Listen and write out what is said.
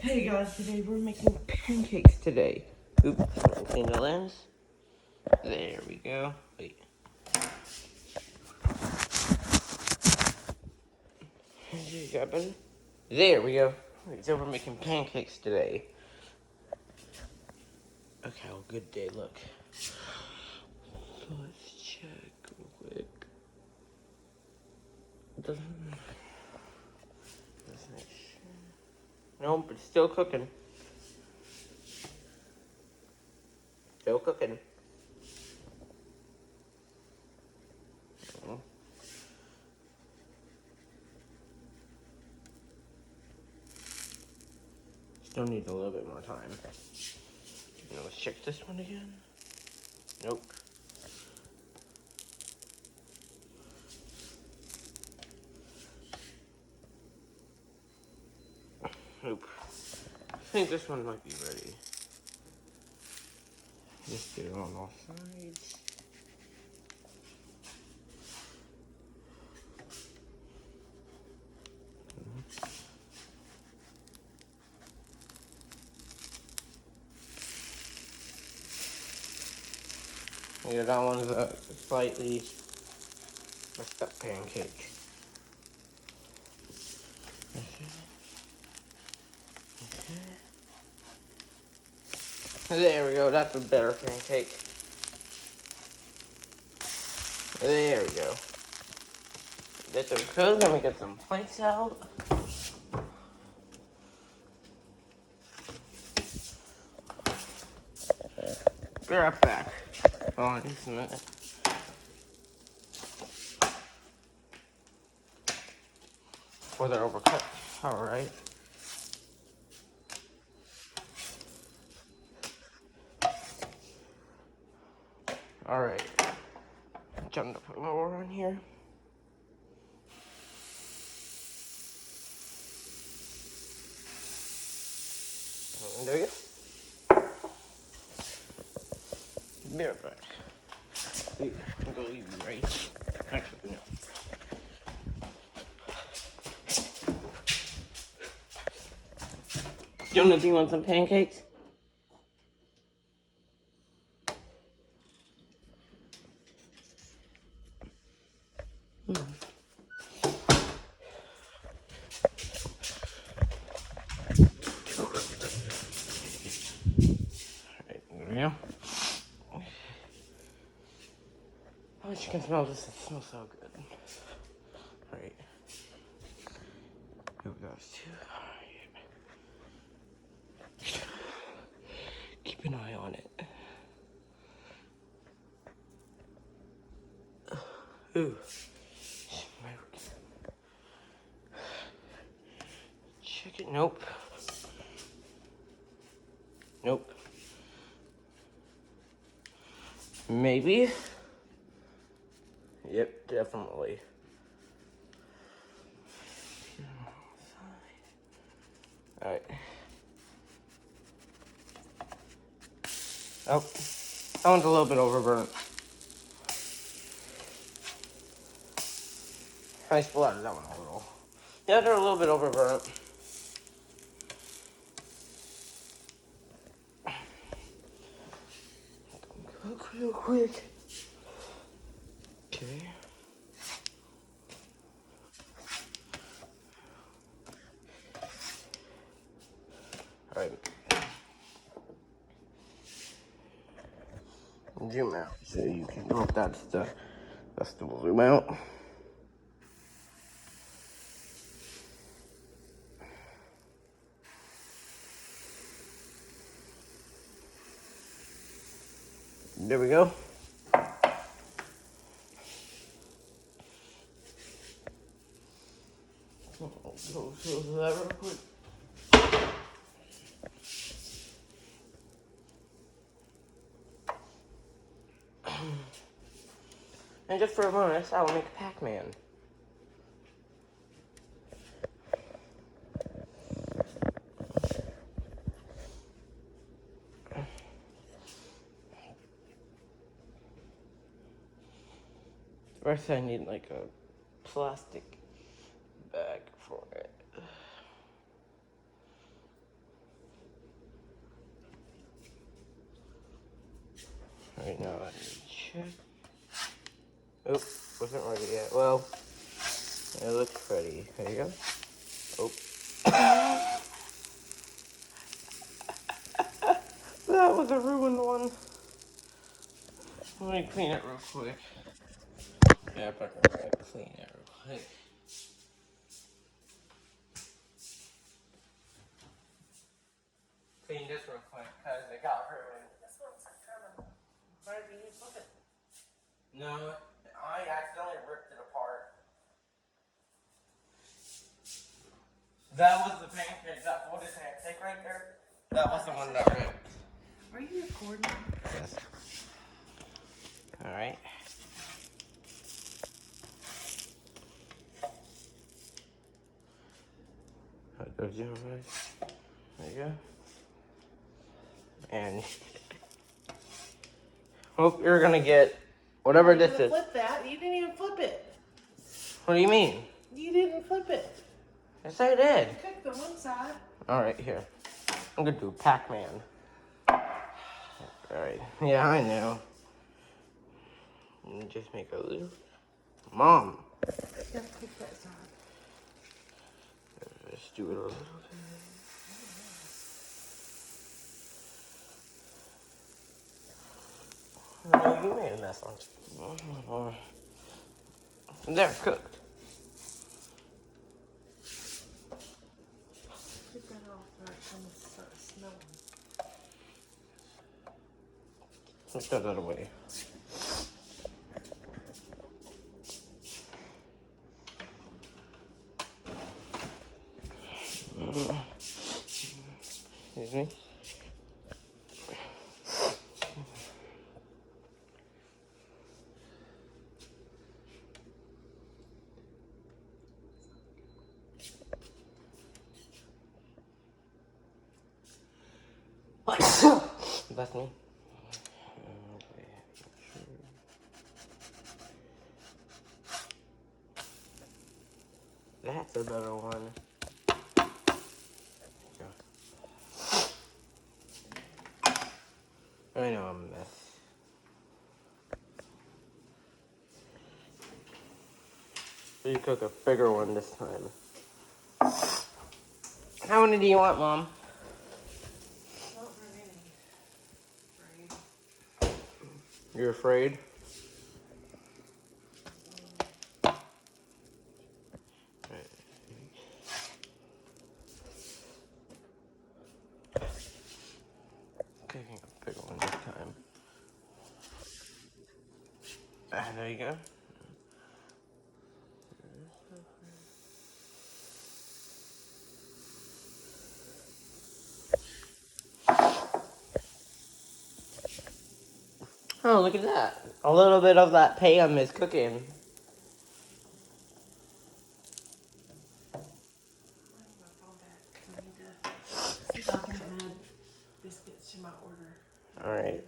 Hey guys, today we're making pancakes today. Oops, clean the lens. There we go. Wait. There we go. So we're making pancakes today. Okay, well, good day, look. So let's check real quick. Doesn't nope, it's still cooking. Still cooking. Still needs a little bit more time. Now let's check this one again. Nope. Nope. I think this one might be ready. Just get it on all sides. Yeah, that one's a slightly messed up pancake. There we go, that's a better pancake. There we go. Get them cooked, let me get some plates out. Be right back. Hold on just a minute. Before they're overcooked. Alright. Alright. Time to put more on here. And there we go. Be right back. I'm gonna leave you right. Actually, no. Jonah, do you want some pancakes? Alright, there we go. Oh, you can smell this. It smells so good. Alright. Here we go. Alright. Keep an eye on it. Ooh. Chicken. Nope. Nope. Maybe. Yep, definitely. Alright. Oh, that one's a little bit overburnt. I splattered that one a little. Yeah, they're a little bit overburnt. Cook real quick. Okay. Alright. Zoom out so you can look. That's the zoom out. There we go. Go to that real quick. And just for a bonus, I will make a Pac-Man. First, I need like a plastic bag for it. Right now, let me check. Oh, wasn't ready yet. Well, it looks ready. There you go. Oh. That was a ruined one. Let me clean it real quick. Yeah, I'm not gonna clean it real quick. Clean this real quick because it got ruined. This one's coming. Why did you flip it? No, I accidentally ripped it apart. That was the pancake, that folded pancake right there. That was the one that ripped. Are you recording? Yes. Alright. There you go. And hope you're gonna get whatever this is. Flip that. You didn't even flip it. What do you mean? You didn't flip it. Yes, I did. You cooked the one side. Alright, here. I'm gonna do Pac-Man. Alright. Yeah, I know. Let me just make a little. Mom. You have to pick that side. Let's do it a little bit. No, you made a mess on it. They're cooked. Get that off so it's going to start smelling. Let's throw that away. Excuse me. That's me. That's a better one. I know I'm a mess. You cook a bigger one this time. How many do you want, Mom? Not very many. You're afraid? Taking a bigger one this time. There you go. Oh, look at that. A little bit of that Pam is cooking. See if I can add biscuits to my order. Alright.